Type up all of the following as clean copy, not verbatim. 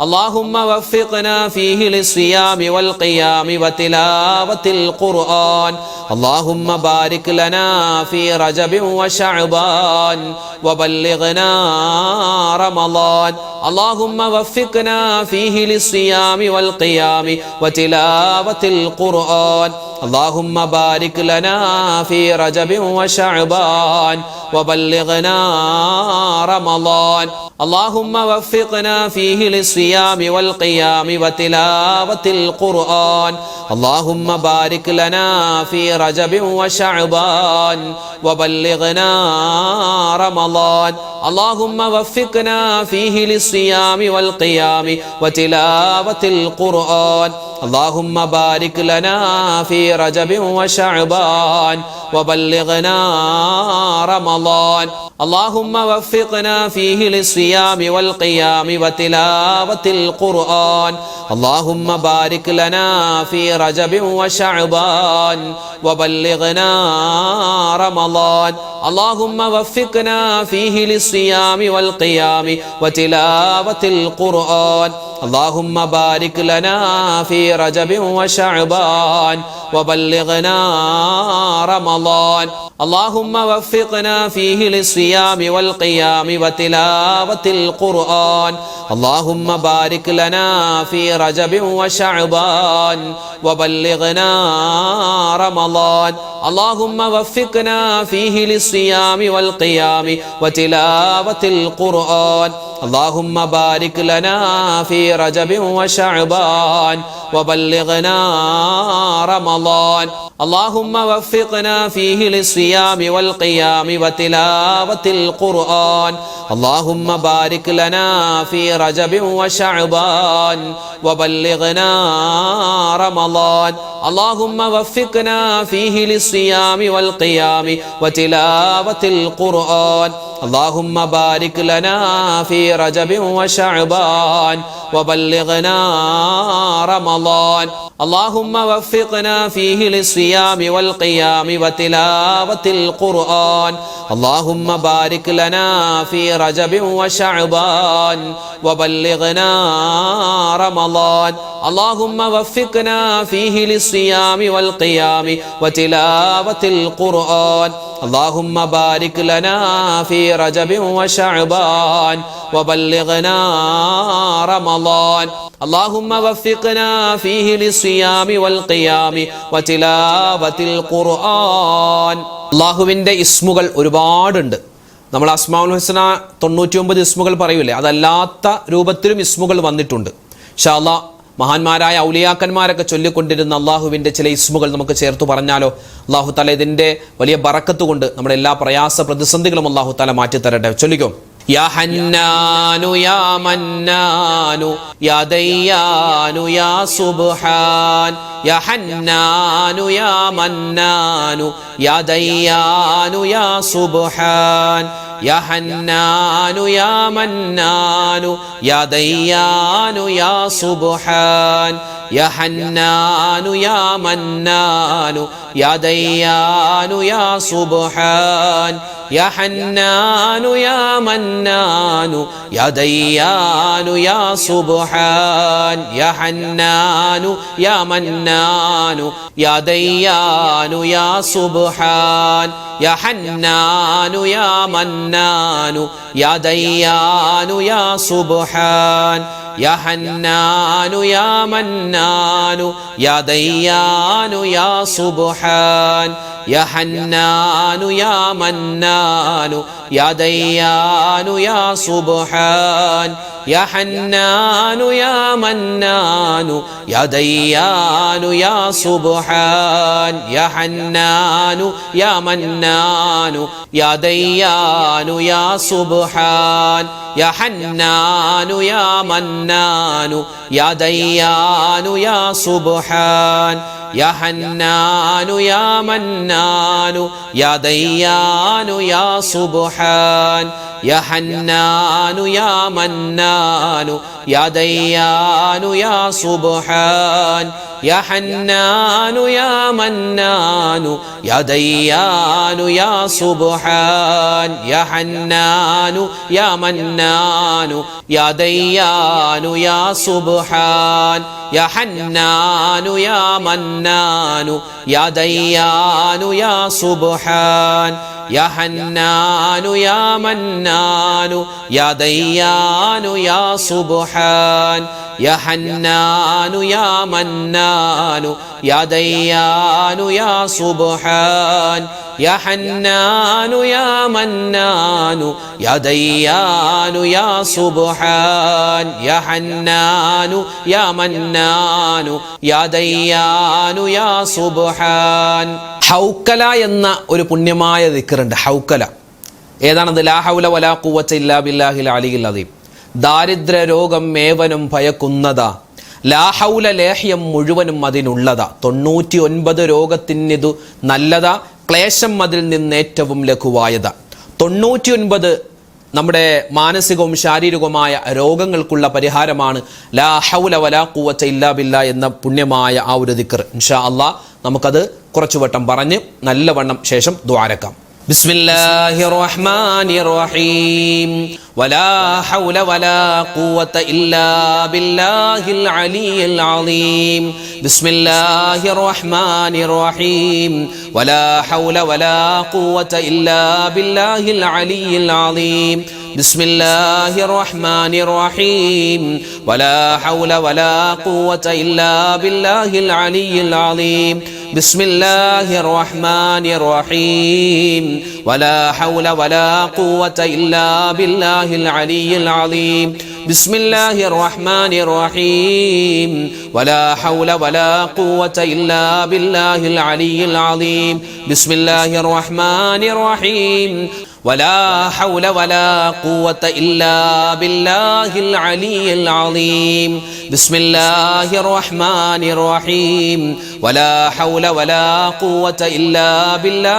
اللهم وفقنا فيه للصيام والقيام وتلاوة القرآن اللهم بارك لنا في رجب وشعبان وبلغنا رمضان اللهم وفقنا فيه للصيام والقيام وتلاوة القرآن اللهم بارك لنا في رجب وشعبان وبلغنا رمضان اللهم وفقنا فيه للصيام والقيام وتلاوة القرآن اللهم بارك لنا في رجب وشعبان وبلغنا رمضان اللهم وفقنا فيه للصيام والقيام وتلاوة القرآن اللهم بارك لنا في رجب وشعبان وبلغنا رمضان اللهم وفقنا فيه للصيام والقيام وتلاوة القرآن اللهم بارك لنا في رجب وشعبان وبلغنا رمضان اللهم وفقنا فيه للصيام والقيام وتلاوة القرآن اللهم بارك لنا في رجب وشعبان وبلغنا رمضان اللهم وفقنا فيه للصيام والقيام وتلاوة القرآن اللهم بارك لنا في رجب وشعبان وبلغنا رمضان اللهم وفقنا فيه للصيام والقيام وتلاوة القرآن اللهم بارك لنا في رجب وشعبان وبلغنا رمضان اللهم وفقنا فيه للصيام والقيام وتلاوة القرآن اللهم بارك لنا في رجب وشعبان وبلغنا رمضان اللهم وفقنا فيه للصيام والقيام وتلاوة القرآن اللهم بارك لنا في رجب وشعبان وبلغنا رمضان اللهم وفقنا فيه للصيام والقيام وتلاوة القرآن اللهم بارك لنا في رجب وشعبان وبلغنا رمضان اللهم وفقنا فيه للصيام والقيام وتلاوة القرآن اللهم بارك لنا في رجب وشعبان وبلغنا رمضان اللهم وفقنا فيه للصيام والقيام وتلاوة القرآن അല്ലാഹുവിൻ്റെ ഇസ്മുകൾ ഒരുപാടുണ്ട്. നമ്മൾ അസ്മാഉൽ ഹുസ്ന 99 ഇസ്മുകൾ പറയൂലേ, അതല്ലാത്ത രൂപത്തിലും ഇസ്മുകൾ വന്നിട്ടുണ്ട്. ഇൻഷാ അല്ലാഹ് മഹാന്മാരായ ഔലിയാക്കന്മാരൊക്കെ ചൊല്ലിക്കൊണ്ടിരുന്ന അള്ളാഹുവിൻ്റെ ചില ഇസ്മുകൾ നമുക്ക് ചേർത്ത് പറഞ്ഞാലോ? അള്ളാഹു തആല ഇതിൻ്റെ വലിയ ബറക്കത്ത് കൊണ്ട് നമ്മുടെ എല്ലാ പ്രയാസ പ്രതിസന്ധികളും അള്ളാഹു തആല മാറ്റിത്തരട്ടെ. ചൊല്ലിക്കോ. യാ ഹന്നാനു യാ മന്നാനു യാ ദയ്യാനു യാ സുബ്ഹാൻ യാ ഹന്നാനു യാ മന്നാനു യാ ദയ്യാനു യാ സുബ്ഹാൻ യാ ഹന്നാനു യാ മന്നാനു യാ ദയ്യാനു യാ സുബ്ഹാൻ യാ ഹന്നാനു യാ മന്നാനു യാ ദയ്യാനു യാ സുബ്ഹാൻ യാ ഹന്നാനു യാ മന്നാനു യാ ദയ്യാനു യാ സുബ്ഹാൻ യാ ഹന്നാനു യാ മന്നാനു യാ ദയ്യാനു യാ സുബ്ഹാൻ യാ ഹന്നാനു യാ മന്നാനു യാ ദയ്യാനു യാ സുബ്ഹാൻ യാ ഹന്നാനു യാ മന്നാനു യാ ദയ്യാനു യാ സുബ്ഹാൻ യാ ഹന്നാനു യാ മന്നാനു യാ ദയ്യാനു യാ സുബ്ഹാൻ യാ ഹന്നാനു യാ മന്നാനു യാ ദയ്യാനു യാ സുബ്ഹാൻ യാ ഹന്നാനു യാ മന്നാനു യാ ദയ്യാനു യാ സുബ്ഹാൻ യാ ഹന്നാനു യാ മന്നാനു യാ ദയ്യാനു യാ സുബ്ഹാൻ യാ ഹന്നാനു യാ മന്നാനു യാ ദയ്യാനു യാ സുബ്ഹാൻ യാ ഹന്നാനു യാ മന്നാനു യാ ദയ്യാനു യാ സുബ്ഹാൻ يا حنان يا منان يا ديان يا سبحان يا حنان يا منان يا ديان يا سبحان يا حنان يا منان يا ديان يا سبحان يا حنان يا منان يا ديان يا سبحان يا حنان يا منان يا ديان يا سبحان يا حنان يا منان يا ديان يا سبحان يا حنان يا منان يا ديان يا سبحان. ഹൗക്കല എന്ന ഒരു പുണ്യമായ ദിക്റുണ്ട്. ഹൗക്കല ഏതാണത്? ലാ ഹൗല വലാ ഖുവത ഇല്ലാ ബില്ലാഹിൽ അലിയിൽ അദീം. ദാരിദ്ര്യ രോഗം ഏവനും ഭയക്കുന്നതാ, ലാ ഹൗല ലേഹ്യം മുഴുവനും അതിനുള്ളതാ, 99 രോഗത്തിനിതു നല്ലതാ, ക്ലേശം അതിൽ നിന്ന് ഏറ്റവും ലഘുവായതാ. 99 നമ്മുടെ മാനസികവും ശാരീരികവുമായ രോഗങ്ങൾക്കുള്ള പരിഹാരമാണ് ലാ ഹൗല വലാ ഖുവത ഇല്ലാ ബില്ലാ എന്ന പുണ്യമായ ആ ഒരു ദിക്ർ. ഇൻഷാ അല്ലാഹ് നമുക്കത് കുറച്ചുവട്ടം പറഞ്ഞ് നല്ലവണ്ണം ശേഷം ദുആരക്കാം. ബിസ്മില്ലാഹിർ റഹ്മാനിർ റഹീം വലാ ഹൗല വലാ ഖുവത ഇല്ലാ ബില്ലാഹിൽ അലിയിൽ അളീം. ബിസ്മില്ലാഹിർ റഹ്മാനിർ റഹീം വലാ ഹൗല വലാ ഖുവത ഇല്ലാ ബില്ലാഹിൽ അലിയിൽ അളീം. ബിസ്മില്ലാഹിർ റഹ്മാനിർ റഹീം വലാ ഹൗല വലാ ഖുവത ഇല്ലാ ബില്ലാഹിൽ അലിയിൽ അളീം. ബിസ്മില്ലാഹിർ റഹ്മാനിർ റഹീം വലാ ഹൗല വലാ ഖുവത ഇല്ലാ ബില്ലാഹിൽ അലിയിൽ അളീം. ബിസ്മില്ലാഹിർ റഹ്മാനിർ റഹീം വലാ ഹൗല വലാ ഖുവത ഇല്ലാ ബില്ലാഹിൽ അലിയിൽ അളീം. ബിസ്മില്ലാഹിർ റഹ്മാനിർ റഹീം ولا حول ولا قوة إلا بالله العلي العظيم. بسم الله الرحمن الرحيم ولا حول ولا قوة إلا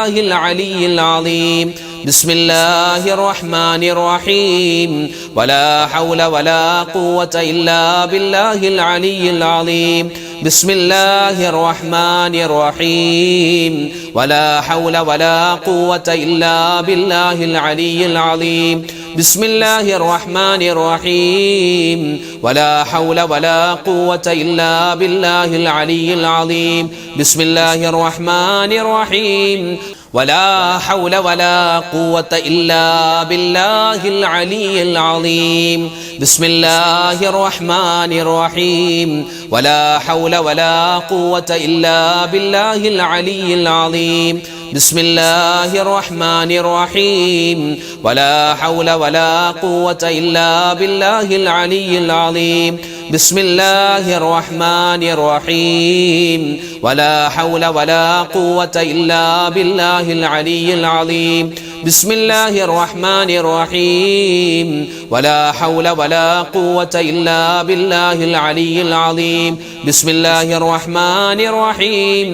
بالله العلي العظيم. بسم الله الرحمن الرحيم ولا حول ولا قوة إلا بالله العلي العظيم. بسم الله الرحمن الرحيم ولا حول ولا قوة إلا بالله العلي العظيم. بسم الله الرحمن الرحيم ولا حول ولا قوة إلا بالله العلي العظيم. بسم الله الرحمن الرحيم ولا حول ولا قوة إلا بالله العلي العظيم. بسم الله الرحمن الرحيم ولا حول ولا قوة إلا بالله العلي العظيم. بسم الله الرحمن الرحيم ولا حول ولا قوة إلا بالله العلي العظيم. بسم الله الرحمن الرحيم ولا حول ولا قوة إلا بالله العلي العظيم. بسم الله الرحمن الرحيم ولا حول ولا قوة إلا بالله العلي العظيم. بسم الله الرحمن الرحيم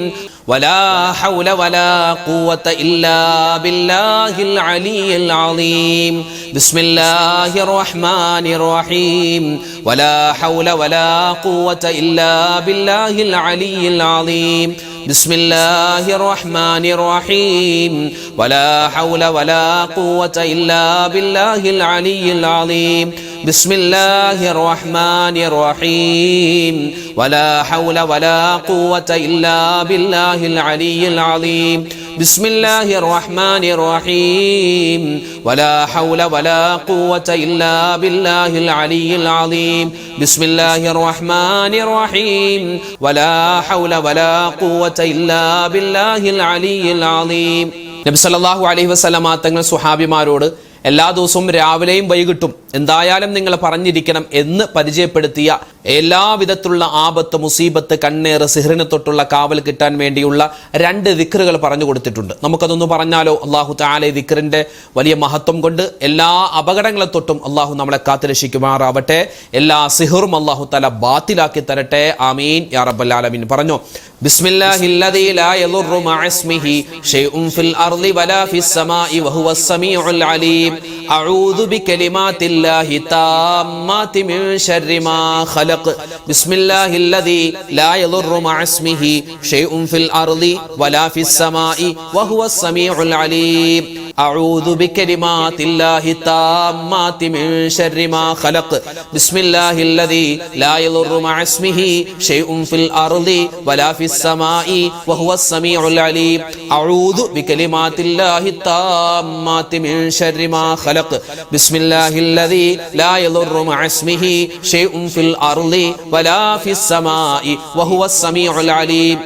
ولا حول ولا قوة إلا بالله العلي العظيم. بسم الله الرحمن الرحيم ولا حول ولا قوة إلا بالله العلي العظيم. بسم الله الرحمن الرحيم ولا حول ولا قوة إلا بالله العلي العظيم. بسم الله الرحمن الرحيم ولا حول ولا قوة إلا بالله العلي العظيم. بسم الله الرحمن الرحيم ولا حول ولا قوة إلا بالله العلي العظيم. بسم الله الرحمن الرحيم ولا حول ولا قوة إلا بالله العلي العظيم. നബി സല്ലല്ലാഹു അലൈഹി വസല്ലമ തങ്ങൾ സ്വഹാബിമാരോട് എല്ലാ ദിവസവും രാവിലെയും വൈകിട്ടും എന്തായാലും നിങ്ങൾ പറഞ്ഞിരിക്കണം എന്ന് പരിചയപ്പെടുത്തിയ എല്ലാവിധത്തിലുള്ള ആപത്ത്, മുസീബത്ത്, കണ്ണേറ്, സിഹ്റിനെ തൊട്ടുള്ള കാവൽ കിട്ടാൻ വേണ്ടിയുള്ള 2 ദിക്റുകൾ പറഞ്ഞു കൊടുത്തിട്ടുണ്ട്. നമുക്കതൊന്ന് പറഞ്ഞാലോ? അള്ളാഹു തആല ദിക്റിന്റെ വലിയ മഹത്വം കൊണ്ട് എല്ലാ അപകടങ്ങളെ തൊട്ടും അള്ളാഹു നമ്മളെ കാത്തുരക്ഷിക്കുമാറാവട്ടെ. എല്ലാ സിഹ്റും അള്ളാഹു തആല ബാത്തിലാക്കി തരട്ടെ. ആമീൻ യാ റബ്ബൽ ആലമീൻ. പറഞ്ഞു ബിസ്മില്ലാഹില്ലദീ ലാ യദുറു മഅസ്മിഹി ശൈഉൻ ഫിൽ അർളി വലാ ഫിസ് സമാഇ വഹുവസ് സമീഉൽ അലീം. അഊദു ബികലിമാതിൽ الله التامات من شر ما خلق بسم الله الذي لا يضر مع اسمه شيء في الأرض ولا في السماء وهو السميع العليم أعوذ بكلمات الله التامات من شر ما خلق بسم الله الذي لا يضر مع اسمه شيء في الأرض ولا في السماء وهو السميع العليم أعوذ بكلمات الله التامات من شر ما خلق بسم الله الذي لا يضر مع اسمه شيء في الأرض ولا في السماء وهو السميع العليم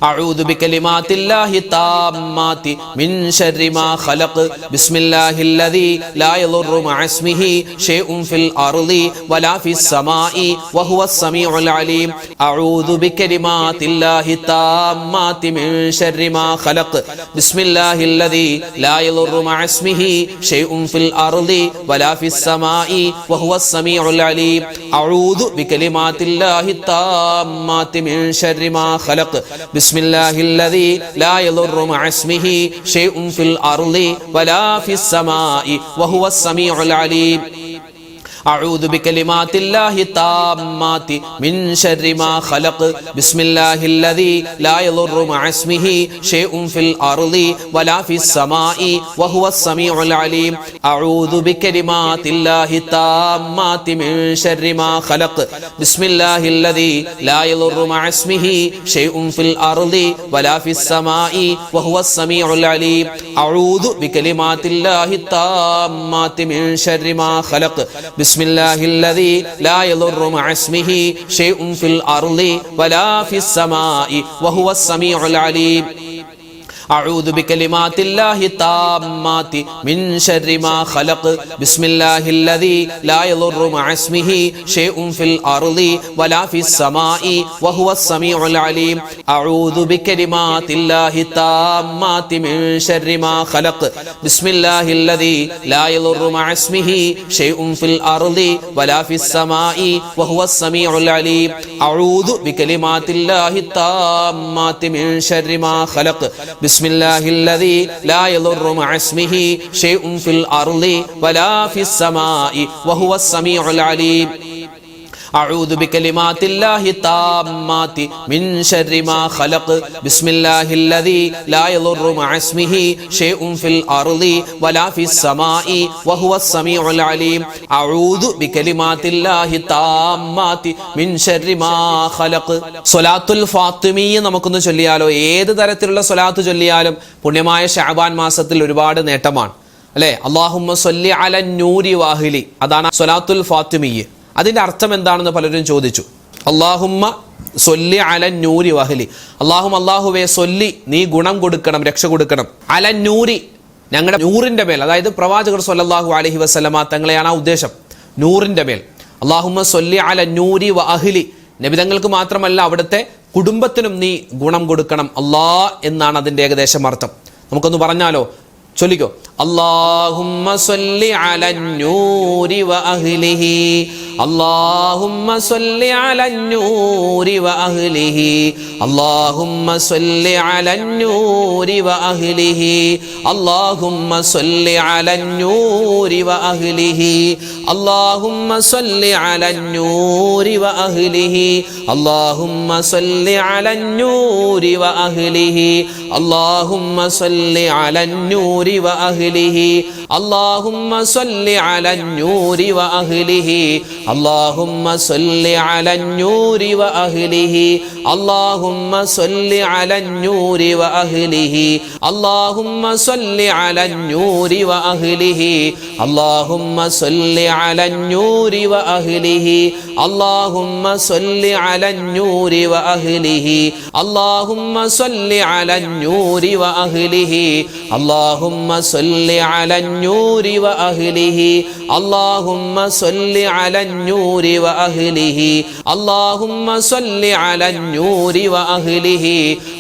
أعوذ بكلمات الله التامات من شر ما خلق بسم الله الذي لا يضر مع اسمه شيء في الأرض ولا في السماء وهو السميع العليم أعوذ بكلمات الله التامات من شر ما خلق بسم الله الذي لا يضر مع اسمه شيء في الأرض ولا في السماء وهو السميع العليم أعوذ بكلمات الله التامات من شر ما خلق بسم الله الذي لا يضر مع اسمه شيء في الأرض ولا في السماء وهو السميع العليم أعوذ بكلمات الله التامات من شر ما خلق بسم الله الذي لا يضر مع اسمه شيء في الأرض ولا في السماء وهو السميع العليم أعوذ بكلمات الله التامات من شر ما خلق بسم الله الذي لا يضر مع اسمه شيء في الأرض ولا في السماء وهو السميع العليم أعوذ بكلمات الله التامات من شر ما خلق بسم الله الذي لا يضر مع اسمه شيء في الأرض ولا في السماء وهو السميع العليم أعوذ بكلمات الله التامات من شر ما خلق بسم الله الذي لا يضر مع اسمه شيء في الأرض ولا في السماء وهو السميع العليم أعوذ بكلمات الله التامات من شر ما خلق بسم الله الذي لا يضر مع اسمه شيء في الأرض ولا في السماء وهو السميع العليم أعوذ بكلمات الله التامات من شر ما خلق بسم الله الذي لا يضر مع اسمه شيء في الأرض ولا في السماء وهو السميع العليم أعوذ بكلمات الله التامات من شر ما خلق بسم الله الذي لا يضر مع اسمه شيء في الأرض ولا في السماء وهو السميع العليم أعوذ بكلمات الله التامات من شر ما خلق സ്വലാത്തുൽ ഫാത്തിമീ നമുക്കൊന്ന് ചൊല്ലിയാലോ? ഏത് തരത്തിലുള്ള സ്വലാത്ത് ചൊല്ലിയാലും പുണ്യമായ ശഅബാൻ മാസത്തിൽ ഒരുപാട് നേട്ടമാണ് അല്ലേ? അല്ലാഹുമ്മ സ്വല്ലി അലൻ നൂരി വാഹിലി, അതാണ് സ്വലാത്തുൽ ഫാത്തിമീ. അതിന്റെ അർത്ഥം എന്താണെന്ന് പലരും ചോദിച്ചു. അല്ലാഹുമ്മ സ്വല്ലി അലൻ നൂരി വഹലി, അല്ലാഹുവേ സ്വല്ലി, നീ ഗുണം കൊടുക്കണം, രക്ഷ കൊടുക്കണം, അലൻ നൂരി, ഞങ്ങളുടെ നൂറിന്റെ മേൽ, അതായത് പ്രവാചകർ സ്വല്ലല്ലാഹു അലൈഹി വസല്ലമ തങ്ങളെയാണ് ആ ഉദ്ദേശം, നൂറിന്റെ മേൽ. അല്ലാഹുമ്മ സ്വല്ലി അലൻ നൂരി വ അഹ്ലി, നബിതങ്ങൾക്ക് മാത്രമല്ല അവിടുത്തെ കുടുംബത്തിനും നീ ഗുണം കൊടുക്കണം അല്ലാ എന്നാണ് അതിന്റെ ഏകദേശം അർത്ഥം. നമുക്കൊന്ന് പറഞ്ഞാലോ? ചൊല്ലിക്കോ. അല്ലാഹുമ്മ സ്വല്ലി അലൻ നൂരി വ അഹ്ലിഹി, അല്ലാഹുമ്മ സ്വല്ലി അലൻ നൂരി വ അഹ്ലിഹി, അല്ലാഹുമ്മ സ്വല്ലി അലൻ നൂരി വ അഹ്ലിഹി, അല്ലാഹുമ്മ സ്വല്ലി അലൻ നൂരി വ അഹ്ലിഹി, അല്ലാഹുമ്മ സ്വല്ലി അലൻ നൂരി വ അഹ്ലിഹി, അല്ലാഹുമ്മ സ്വല്ലി അലൻ നൂരി വ അഹ്ലിഹി, അല്ലാഹുമ്മ സ്വല്ലി അലൻ നൂരി വ അഹ്ലിഹി, അല്ലാഹുമ്മ സ്വല്ലി അലൻ നൂരി വ അഹ്ലിഹി, അല്ലാഹുമ്മ സ്വല്ലി അലൻ നൂരി വ അഹ്ലിഹി, അല്ലാഹുമ്മ സ്വല്ലി അലൻ നൂരി വ അഹ്ലിഹി, അല്ലാഹുമ്മ സ്വല്ലി അലൻ നൂരി വ അഹ്ലിഹി, അല്ലാഹുമ്മ സ്വല്ലി അലൻ നൂരി വ അഹ്ലിഹി, അല്ലാഹുമ്മ സ്വല്ലി അലൻ നൂരി വ അഹ്ലിഹി, അല്ലാഹുമ്മ സ്വല്ലി അലൻ നൂരി വ അഹ്ലിഹി, അല്ലാഹുമ്മ സ്വല്ലി അലൻ നൂരി വ അഹ്ലിഹി, അല്ലാഹുമ്മ സ്വല്ലി അലൻ നൂരി വ അഹ്ലിഹി, അല്ലാഹുമ്മ സ്വല്ലി അലൻ നൂരി വ അഹ്ലിഹി,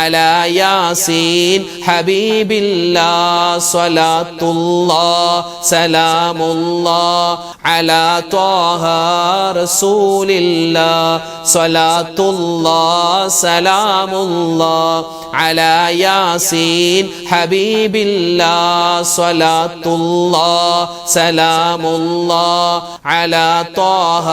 അലാ യാസീൻ ഹബീബില്ലാഹ് സ്വലാത്തുല്ലാഹ് സലാമുല്ലാഹ് അലാ ത്വാഹ റസൂലില്ലാഹ് സ്വലാത്തുല്ലാഹ് സലാമുല്ലാഹ് അലാ യാസീൻ ഹബീബില്ലാഹ് സ്വലാത്തുല്ലാഹ് സലാമുല്ലാഹ് അലാ ത്വാഹ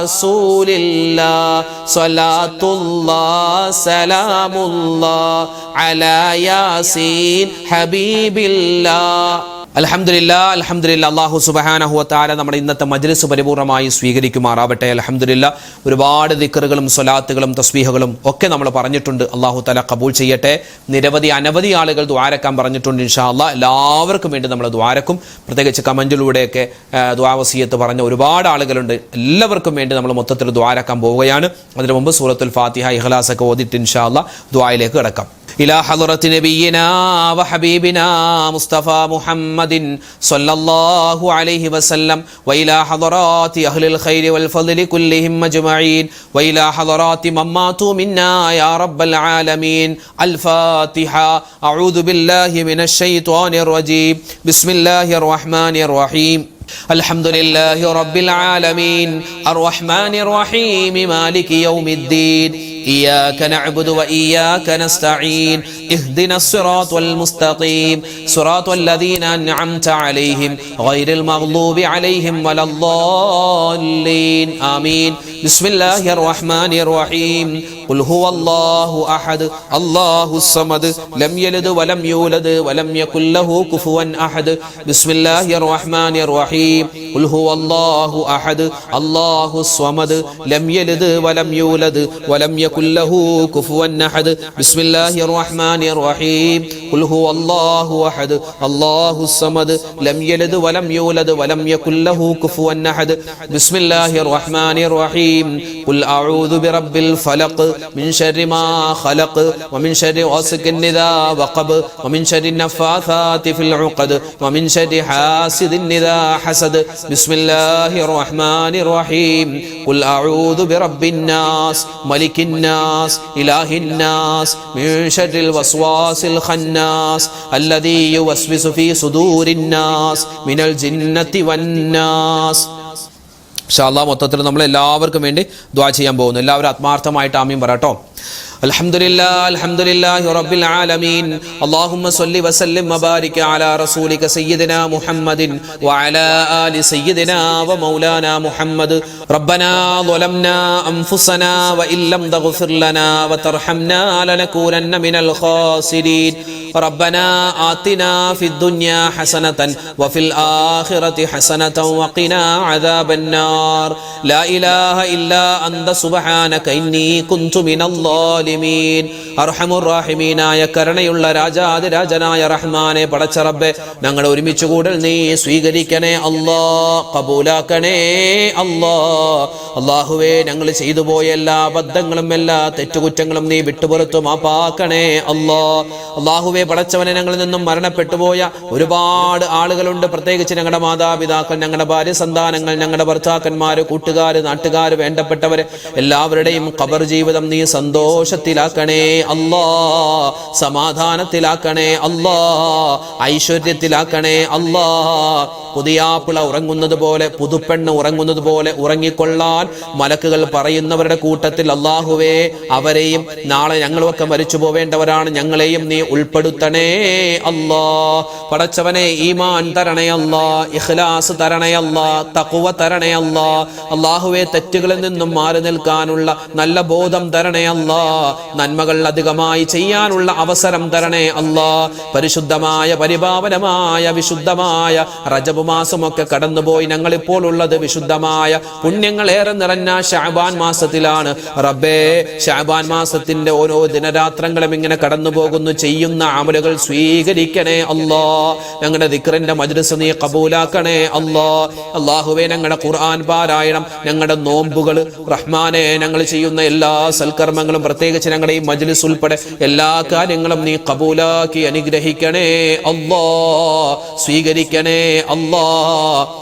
റസൂലില്ലാഹ് സ്വലാത്തുല്ലാഹ് സലാമുല്ലാഹ് അലാ യാസീൻ ഹബീബില്ലാഹ്. അൽഹംദുലില്ലാഹ് അൽഹംദുലില്ലാഹ്. അല്ലാഹു സുബ്ഹാനഹു വ തആല നമ്മുടെ ഇന്നത്തെ മജ്ലിസ് പരിപൂർണമായി സ്വീകരിക്കുമാറാവട്ടെ. അൽഹംദുലില്ലാഹ്. ഒരുപാട് ദിക്റുകളും സ്വലാത്തുകളും തസ്ബീഹുകളും ഒക്കെ നമ്മൾ പറഞ്ഞിട്ടുണ്ട്. അല്ലാഹു തആല ഖബൂൽ ചെയ്യട്ടെ. അനവധി ആളുകൾ ദുആരക്കാൻ പറഞ്ഞിട്ടുണ്ട്. ഇൻഷാ അല്ലാഹ് എല്ലാവർക്കും വേണ്ടി നമ്മൾ ദുആരക്കും. പ്രത്യേകിച്ച് കമന്റിലൂടെയൊക്കെ ദുആ വസിയത്ത് പറഞ്ഞ ഒരുപാട് ആളുകളുണ്ട്. എല്ലാവർക്കും വേണ്ടി നമ്മൾ മൊത്തത്തിൽ ദുആരക്കാൻ പോവുകയാണ്. അതിനു മുമ്പ് സൂറത്തുൽ ഫാത്തിഹ ഇഖ്ലാസ് ഒക്കെ ഓതിയിട്ട് ഇൻഷാ അല്ലാഹ് ദുആയിലേക്ക് കടക്കാം. إلى حضرة نبينا وحبيبنا مصطفى محمد صلى الله عليه وسلم وإلى حضرات أهل الخير والفضل كلهم أجمعين وإلى حضرات من ماتوا منا يا رب العالمين. الفاتحة. أعوذ بالله من الشيطان الرجيم. بسم الله الرحمن الرحيم. الحمد لله رب العالمين الرحمن الرحيم مالك يوم الدين إياك نعبد وإياك نستعين اهدنا الصراط المستقيم صراط الذين أنعمت عليهم غير المغضوب عليهم ولا الضالين آمين. بسم الله الرحمن الرحيم. قل هو الله أحد الله الصمد لم يلد ولم يولد ولم يكن له كفوا أحد. بسم الله الرحمن الرحيم. قل هو الله أحد الله الصمد لم يلد ولم يولد ولم يكن له كفوا أحد. بسم الله الرحمن الرحيم. قل هو الله أحد الله الصمد لم يلد ولم يولد ولم يكن له كفوا أحد. بسم الله الرحمن الرحيم. قل أعوذ برب الفلق من شر ما خلق ومن شر غاسق إذا وقب ومن شر النفاثات في العقد ومن شر حاسد إذا حسد. بسم الله الرحمن الرحيم. قل أعوذ برب الناس ملك الناس إله الناس من شر الوسواس الخناس الذي يوسوس في صدور الناس من الجنة والناس. ഇൻഷാ അല്ലാഹ് മൊത്തത്തിൽ നമ്മൾ എല്ലാവർക്കും വേണ്ടി ദുആ ചെയ്യാൻ പോകുന്നു. എല്ലാവരും ആത്മാർത്ഥമായിട്ട് ആമീൻ പറയട്ടോ. അൽഹംദുലില്ലാഹി റബ്ബിൽ ആലമീൻ. അല്ലാഹുമ്മ സ്വല്ലി വസല്ലിം വബാരിക് അലാ റസൂലിക സയ്യിദിനാ മുഹമ്മദിൻ വഅലാ ആലി സയ്യിദിനാ വമൗലാനാ മുഹമ്മദ്. റബ്ബനാ ളലംനാ അൻഫുസനാ വഇല്ലം തഗ്ഫിർ ലനാ വതർഹംനാ ലനകൂനന്ന മിനൽ ഖാസിരീൻ. റബ്ബനാ ആതിനാ ഫിദ് ദുനിയാ ഹസനതൻ വഫിൽ ആഖിറതി ഹസനതൻ വഖിനാ അദാബന്നാർ. ലാ ഇലാഹ ഇല്ലാ അൻത സുബ്ഹാനക ഇന്നി കുൻതു മിനൽ ളാലിമീൻ. അർഹമുർ റഹീമീനായ കരുണയുള്ള രാജാതിരാജനായ റഹ്മാനെ പടച്ച റബ്ബേ, ഞങ്ങൾ ഒരുമിച്ച് കൂടൽ നീ സ്വീകരിക്കണേ അല്ലാ, കബൂലാക്കണേ അല്ലാ. അല്ലാഹുവേ, ഞങ്ങൾ ചെയ്തു പോയ എല്ലാ അബദ്ധങ്ങളും എല്ലാ തെറ്റുകുറ്റങ്ങളും നീ വിട്ടുപുറത്തു മാപ്പാക്കണേ അല്ലാ. അല്ലാഹുവേ, പടച്ചവനെ, ഞങ്ങളിൽ നിന്നും മരണപ്പെട്ടു പോയ ഒരുപാട് ആളുകളുണ്ട്. പ്രത്യേകിച്ച് ഞങ്ങളുടെ മാതാപിതാക്കൾ, ഞങ്ങളുടെ ഭാര്യ സന്താനങ്ങൾ, ഞങ്ങളുടെ ഭർത്താക്കന്മാര്, കൂട്ടുകാര്, നാട്ടുകാര്, വേണ്ടപ്പെട്ടവര് എല്ലാവരുടെയും ഖബർ ജീവിതം നീ സന്തോഷത്തിലാക്കണേ അല്ലാ, സമാധാനത്തിലാക്കണേ അല്ലാ, ഐശ്വര്യത്തിലാക്കണേ അല്ലാ. പുതിയാപ്പിള ഉറങ്ങുന്നത് പോലെ, പുതുപ്പെണ്ണ് ഉറങ്ങുന്നത് പോലെ ഉറങ്ങിക്കൊള്ളാൻ മലക്കുകൾ പറയുന്നവരുടെ കൂട്ടത്തിൽ അല്ലാഹുവേ അവരെയും, നാളെ ഞങ്ങളുമൊക്കെ മരിച്ചു പോവേണ്ടവരാണ്, ഞങ്ങളെയും നീ ഉൾപ്പെടുത്തണേ അല്ലാ. പടച്ചവനെ, ഈമാൻ തരണേ അല്ലാ, ഇഖ്ലാസ് തരണേ അല്ലാ, തഖ്വ തരണേ അല്ലാ. അല്ലാഹുവേ, തെറ്റുകളിൽ നിന്നും മാറി നിൽക്കാനുള്ള നല്ല ബോധം തരണേ അല്ലാ, നന്മകൾ അധികമായി ചെയ്യാനുള്ള അവസരം തരണേ അല്ലാ. പരിശുദ്ധമായ പരിപാവനമായ വിശുദ്ധമായ റജബ് മാസമൊക്കെ കടന്നുപോയി ഞങ്ങളിപ്പോൾ ഉള്ളത് വിശുദ്ധമായ പുണ്യങ്ങളേറെ നിറഞ്ഞ ശഅബാൻ മാസത്തിലാണ്. റബ്ബേ, ശഅബാൻ മാസത്തിന്റെ ഓരോ ദിനരാത്രങ്ങളും ഇങ്ങനെ കടന്നു പോകുന്നു. ചെയ്യുന്ന അമലുകൾ സ്വീകരിക്കണേ അല്ലാ. ഞങ്ങളുടെ ദിക്റിന്റെ മജ്ലിസ് നീ കബൂലാക്കണേ അല്ലാ. അല്ലാഹുവേ, ഞങ്ങളുടെ ഖുർആൻ പാരായണം, ഞങ്ങളുടെ നോമ്പുകൾ, റഹ്മാനെ, ഞങ്ങൾ ചെയ്യുന്ന എല്ലാ സൽക്കർമ്മങ്ങളും സംഘം പ്രത്യേകിച്ച് ഞങ്ങളുടെ ഈ മജ്ലിസ് ഉൾപ്പെടെ എല്ലാ കാര്യങ്ങളും നീ കബൂലാക്കി അനുഗ്രഹിക്കണേ അല്ലാ, സ്വീകരിക്കണേ അല്ലാ.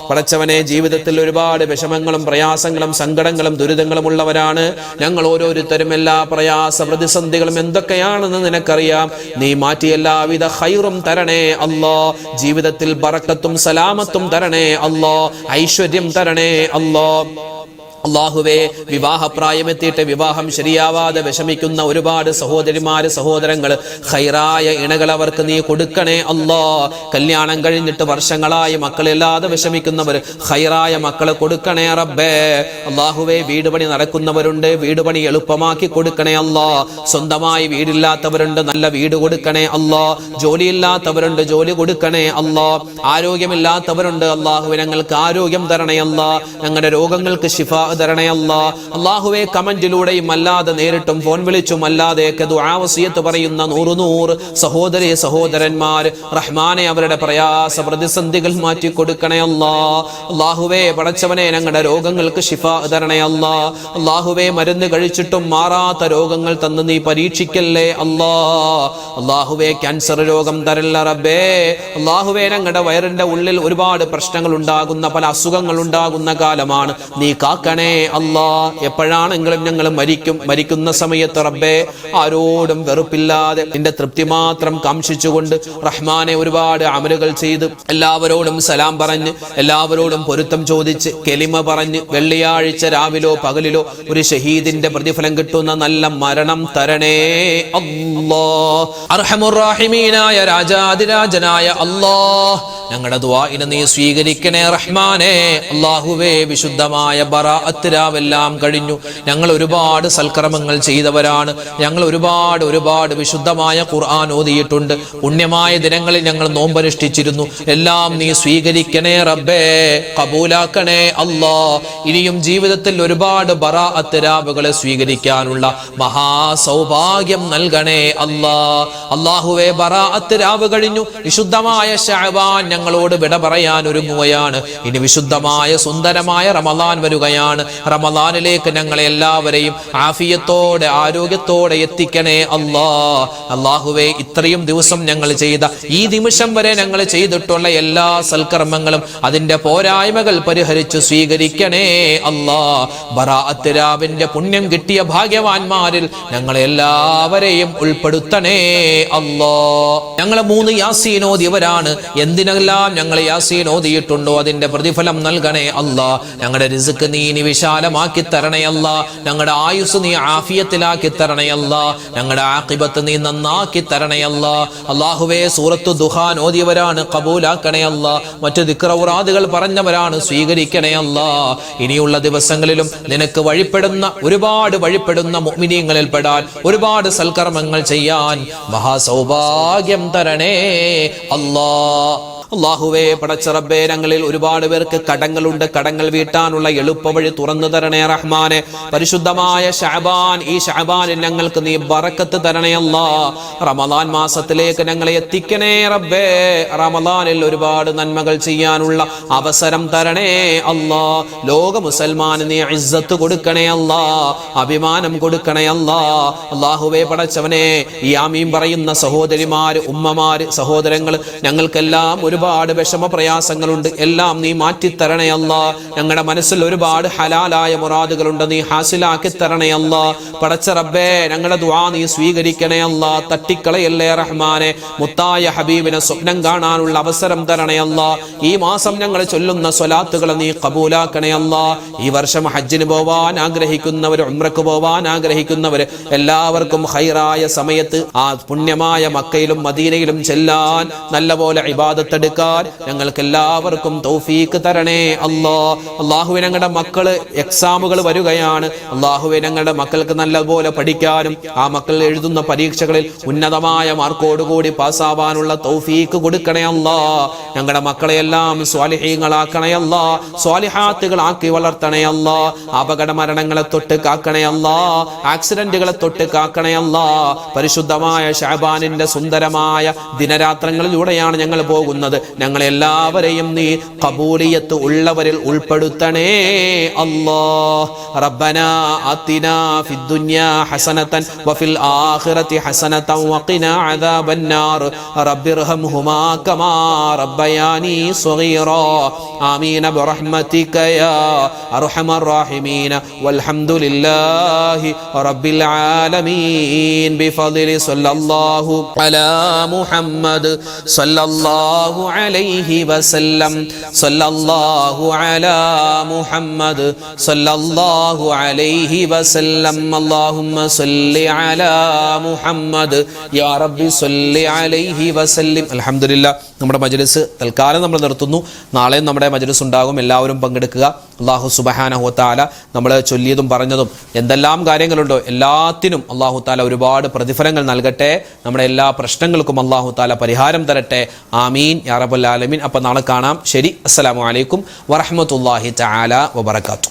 പടച്ചവനെ, ജീവിതത്തിൽ ഒരുപാട് വിഷമങ്ങളും പ്രയാസങ്ങളും സങ്കടങ്ങളും ദുരിതങ്ങളും ഉള്ളവരാണ് ഞങ്ങൾ ഓരോരുത്തരും. എല്ലാ പ്രയാസ പ്രതിസന്ധികളും എന്തൊക്കെയാണെന്ന് നിനക്കറിയാം. നീ മാറ്റി എല്ലാവിധ ഖൈറും തരണേ അല്ലാ. ജീവിതത്തിൽ ബറക്കത്തും സലാമത്തും തരണേ അല്ലാ. ഐശ്വര്യം തരണേ അല്ലാ. അള്ളാഹുവേ, വിവാഹപ്രായമെത്തിയിട്ട് വിവാഹം ശരിയാവാതെ വിഷമിക്കുന്ന ഒരുപാട് സഹോദരിമാര് സഹോദരങ്ങൾ, ഖൈറായ ഇണകൾ അവർക്ക് നീ കൊടുക്കണേ അല്ലാ. കല്യാണം കഴിഞ്ഞിട്ട് വർഷങ്ങളായി മക്കളില്ലാതെ വിഷമിക്കുന്നവർ, ഖൈറായ മക്കളെ കൊടുക്കണേ റബ്ബേ. അള്ളാഹുവേ, വീട് പണി നടക്കുന്നവരുണ്ട്, വീട് പണി എളുപ്പമാക്കി കൊടുക്കണേ അല്ലാ. സ്വന്തമായി വീടില്ലാത്തവരുണ്ട്, നല്ല വീട് കൊടുക്കണേ അല്ലാ. ജോലിയില്ലാത്തവരുണ്ട്, ജോലി കൊടുക്കണേ അല്ലാ. ആരോഗ്യമില്ലാത്തവരുണ്ട്, അള്ളാഹുവേ ഞങ്ങൾക്ക് ആരോഗ്യം തരണേ അല്ലാ. ഞങ്ങളുടെ രോഗങ്ങൾക്ക് ശിഫ തരണേ അല്ലാ. അല്ലാഹുവേ, കമന്റിലൂടെയും അല്ലാതെ നേരിട്ടും ഫോൺ വിളിച്ചും അല്ലാതെയൊക്കെ ദുആ വസിയത്ത് പറയുന്ന നൂറ് സഹോദരി സഹോദരന്മാർ, റഹ്മാനെ, അവരുടെ പ്രയാസ പ്രതിസന്ധികൾ മാറ്റി കൊടുക്കണേ അല്ലാ. അല്ലാഹുവേ, പടച്ചവനെ, ഞങ്ങളുടെ രോഗങ്ങൾക്ക് ശിഫ തരണേ അല്ലാ. അല്ലാഹുവേ, മരുന്ന് കഴിച്ചിട്ടും മാറാത്ത രോഗങ്ങൾ തന്ന് നീ പരീക്ഷിക്കല്ലേ അല്ലാ. അല്ലാഹുവേ, ക്യാൻസർ രോഗം തരല്ല റബ്ബേ. അല്ലാഹുവേ, ഞങ്ങളുടെ വയറിന്റെ ഉള്ളിൽ ഒരുപാട് പ്രശ്നങ്ങൾ ഉണ്ടാകുന്ന, പല അസുഖങ്ങൾ ഉണ്ടാകുന്ന കാലമാണ്. നീ കാക്കണേ അല്ലാ. എപ്പോഴാണെങ്കിലും ഞങ്ങൾ മരിക്കുന്ന സമയത്ത് റബ്ബേ, ആരോടും വെറുപ്പില്ലാതെ നിന്റെ തൃപ്തി മാത്രം കാംക്ഷിച്ചുകൊണ്ട് റഹ്മാനെ ഒരുപാട് അമലുകൾ ചെയ്ത് എല്ലാവരോടും സലാം പറഞ്ഞ് എല്ലാവരോടും പൊരുത്തം ചോദിച്ച് കെലിമ പറഞ്ഞ് വെള്ളിയാഴ്ച രാവിലോ പകലിലോ ഒരു ഷഹീദിന്റെ പ്രതിഫലം കിട്ടുന്ന നല്ല മരണം തരണേ അല്ലാ. അർഹമുർ റഹീമീനായ രാജാതിരാജനായ അല്ലാ, ഞങ്ങളുടെ ദുആഇനെ നീ സ്വീകരിക്കണേ റഹ്മാനെ. അല്ലാഹുവേ, വിശുദ്ധമായ ബറാഅത്ത് രാവെല്ലാം കഴിഞ്ഞു. ഞങ്ങൾ ഒരുപാട് സൽക്കർമ്മങ്ങൾ ചെയ്തവരാണ്. ഞങ്ങൾ ഒരുപാട് വിശുദ്ധമായ ഖുർആൻ ഓതിയിട്ടുണ്ട്. പുണ്യമായ ദിനങ്ങളിൽ ഞങ്ങൾ നോമ്പനുഷ്ഠിച്ചിരുന്നു. എല്ലാം നീ സ്വീകരിക്കണേ റബ്ബേ, കബൂലാക്കണേ അല്ലാ. ഇനിയും ജീവിതത്തിൽ ഒരുപാട് ബറാഅത്ത് രാവുകളെ സ്വീകരിക്കാനുള്ള മഹാസൗഭാഗ്യം നൽകണേ അല്ലാ. അല്ലാഹുവേ, ബറാഅത്ത് രാവ് കഴിഞ്ഞു. വിശുദ്ധമായ ശഅബാൻ ഞങ്ങളോട് വിട പറയാൻ ഒരുങ്ങുകയാണ്. ഇനി വിശുദ്ധമായ സുന്ദരമായ റമളാൻ വരികയാണ്. റമളാനിലേക്ക് ഞങ്ങളെ എല്ലാവരെയും ആഫിയത്തോടെ ആരോഗ്യത്തോടെ എത്തിക്കണേ അല്ലാ. അല്ലാഹുവേ, ഇത്രയും ദിവസം ഞങ്ങൾ ചെയ്ത, ഈ നിമിഷം വരെ ഞങ്ങൾ ചെയ്തിട്ടുള്ള എല്ലാ സൽക്കർമ്മങ്ങളും അതിന്റെ പോരായ്മകൾ പരിഹരിച്ചു സ്വീകരിക്കണേ അല്ലാ. ബറാഅത്ത് രാവിന്റെ പുണ്യം കിട്ടിയ ഭാഗ്യവാന്മാരിൽ ഞങ്ങളെ എല്ലാവരെയും ഉൾപ്പെടുത്തണേ അല്ലാ. ഞങ്ങളെ 3 യാസീൻ ഓതിയവരാണ്. എന്തിനെല്ലാം ഞങ്ങൾ യാസീൻ ഓതിയിട്ടുണ്ടോ അതിന്റെ പ്രതിഫലം നൽകണേ അല്ലാ. ഞങ്ങളുടെ റിസ്ക് നീ വിശാലമാക്കി തരണേ അല്ലാ. ഞങ്ങളുടെ ആയുസ് നീ ആഫിയത്തിലാക്കി തരണേ അല്ലാ. ഞങ്ങളുടെ ആഖിബത്ത് നീ നന്നാക്കി തരണേ അല്ലാ. അല്ലാഹുവേ, സൂറത്തു ദുഹാൻ ഓതിയവരാണ്, കബൂലാക്കണേ അല്ലാ. മറ്റു ദിക്റൗറാദുകൾ പറഞ്ഞവരാണ്, സ്വീകരിക്കണേ അല്ലാ. ഇനിയുള്ള ദിവസങ്ങളിലും നിനക്ക് വഴിപ്പെടുന്ന മുഅ്മിനീങ്ങളിൽ പെടാൻ, ഒരുപാട് സൽക്കർമ്മങ്ങൾ ചെയ്യാൻ മഹാസൗഭാഗ്യം തരണേ അല്ലാ. അല്ലാഹുവേ, പടച്ച റബ്ബേ, ഞങ്ങളിൽ ഒരുപാട് പേർക്ക് കടങ്ങളുണ്ട്. കടങ്ങൾ വീട്ടാനുള്ള എളുപ്പവഴി തുറന്നു തരണേ റഹ്മാനെ. പരിശുദ്ധമായ ശഅബാൻ, ഈ ശഅബാനിൽ ഞങ്ങൾക്ക് നീ ബറക്കത്ത് തരണേ അല്ലാ. റമളാൻ മാസത്തിലേക്ക് ഞങ്ങളെ എത്തിക്കണേ റബ്ബേ. റമളാനിൽ ഒരുപാട് നന്മകൾ ചെയ്യാനുള്ള അവസരം തരണേ അല്ലാ. ലോക മുസൽമാന് നീ ഇസ്സത്ത് കൊടുക്കണേ അല്ലാ, അഭിമാനം കൊടുക്കണേ അല്ലാ. അല്ലാഹുവേ, പടച്ചവനെ, ഈ ആമീൻ പറയുന്ന സഹോദരിമാര്, ഉമ്മമാര്, സഹോദരങ്ങൾ, ഞങ്ങൾക്കെല്ലാം ഒരുപാട് വിഷമ പ്രയാസങ്ങളുണ്ട്. എല്ലാം നീ മാറ്റിത്തരണേ അല്ലാ. ഞങ്ങളുടെ മനസ്സിൽ ഒരുപാട് ഹലാലായ മുറാദുകളുണ്ട്. നീ ഹാസിലാക്കി തരണേ അല്ലാ. പടച്ച റബ്ബേ, ഞങ്ങളുടെ ദുആ നീ സ്വീകരിക്കണേ അല്ലാ. തട്ടിക്കളയല്ലേ റഹ്മാനെ. മുത്തായ ഹബീബിനെ സ്വപ്നം കാണാനുള്ള അവസരം തരണേ അല്ലാ. ഈ മാസം ഞങ്ങൾ ചൊല്ലുന്ന സ്വലാത്തുകൾ നീ കബൂലാക്കണേ അല്ലാ. ഈ വർഷം ഹജ്ജിന് പോവാൻ ആഗ്രഹിക്കുന്നവർ, ഉംറക്ക് പോവാൻ ആഗ്രഹിക്കുന്നവർ എല്ലാവർക്കും ഖൈറായ സമയത്ത് ആ പുണ്യമായ മക്കയിലും മദീനയിലും ചെല്ലാൻ, നല്ലപോലെ ഇബാദത്ത് എടുക്കാൻ ഞങ്ങൾക്ക് എല്ലാവർക്കും തൗഫീക്ക് തരണേ അല്ലാ. അല്ലാഹുവേ, ഞങ്ങളുടെ മക്കള് എക്സാമുകൾ വരികയാണ്. അല്ലാഹുവേ, ഞങ്ങളുടെ മക്കൾക്ക് നല്ലപോലെ പഠിക്കാനും ആ മക്കൾ എഴുതുന്ന പരീക്ഷകളിൽ ഉന്നതമായ മാർക്കോടുകൂടി പാസ്സാവാനുള്ള തൗഫീക്ക് കൊടുക്കണേ അല്ലാ. ഞങ്ങളുടെ മക്കളെയെല്ലാം സ്വാലിഹീങ്ങളാക്കണേ അല്ലാ. സ്വാലിഹാത്തുകളാക്കി വളർത്തണേ അല്ലാ. അപകട മരണങ്ങളെ തൊട്ട് കാക്കണേ അല്ലാ. ആക്സിഡന്റുകളെ തൊട്ട് കാക്കണേ അല്ലാ. പരിശുദ്ധമായ ശഅബാനിന്റെ സുന്ദരമായ ദിനരാത്രങ്ങളിലൂടെയാണ് ഞങ്ങൾ പോകുന്നത്. ഞങ്ങളെല്ലാവരെയും നീ ഖബൂലിയത്ത് ഉള്ളവരിൽ ഉൾപ്പെടുത്തണേ അല്ലാഹ്. റബ്ബനാ ആതിനാ ഫിദ്ദുനിയാ ഹസനതൻ വഫിൽ ആഖിറതി ഹസനതൻ വഖിനാ അദാബന്നാർ റബ്ബിർഹംഹുമാ കമാ റബ്ബയാനി സ്വഗീറാ ആമീൻ ബിറഹ്മതിക യാ അർഹമർ റഹീമീൻ വൽഹംദുലില്ലാഹി റബ്ബിൽ ആലമീൻ ബിഫദ്ലി സല്ലല്ലാഹു അലാ മുഹമ്മദ് സല്ലല്ലാഹു അലൈഹി വസല്ലം സല്ലല്ലാഹു അലാ മുഹമ്മദ് സല്ലല്ലാഹു അലൈഹി വസല്ലം അല്ലാഹുമ്മ സല്ലി അലാ മുഹമ്മദ് യാ റബ്ബി സല്ലി അലൈഹി വസല്ലം. അൽഹംദുലില്ലാ, നമ്മുടെ മജ്ലിസ് തൽക്കാലം നമ്മൾ നിർത്തുന്നു. നാളെയും നമ്മുടെ മജ്ലിസ് ഉണ്ടാകും. എല്ലാവരും പങ്കെടുക്കുക. അല്ലാഹു സുബ്ഹാനഹു വ തആല നമ്മൾ ചൊല്ലിയതും പറഞ്ഞതും എന്തെല്ലാം കാര്യങ്ങളുണ്ടോ എല്ലാത്തിനും അല്ലാഹു തആല ഒരുപാട് പ്രതിഫലങ്ങൾ നൽകട്ടെ. നമ്മുടെ എല്ലാ പ്രശ്നങ്ങൾക്കും അല്ലാഹു തആല പരിഹാരം തരട്ടെ. ആമീൻ യാ റബ്ബൽ ആലമീൻ. അപ്പോൾ നാളെ കാണാം. ശരി, അസ്സലാമു അലൈക്കും വറഹ്മത്തുള്ളാഹി തആല വബറകാതുഹു.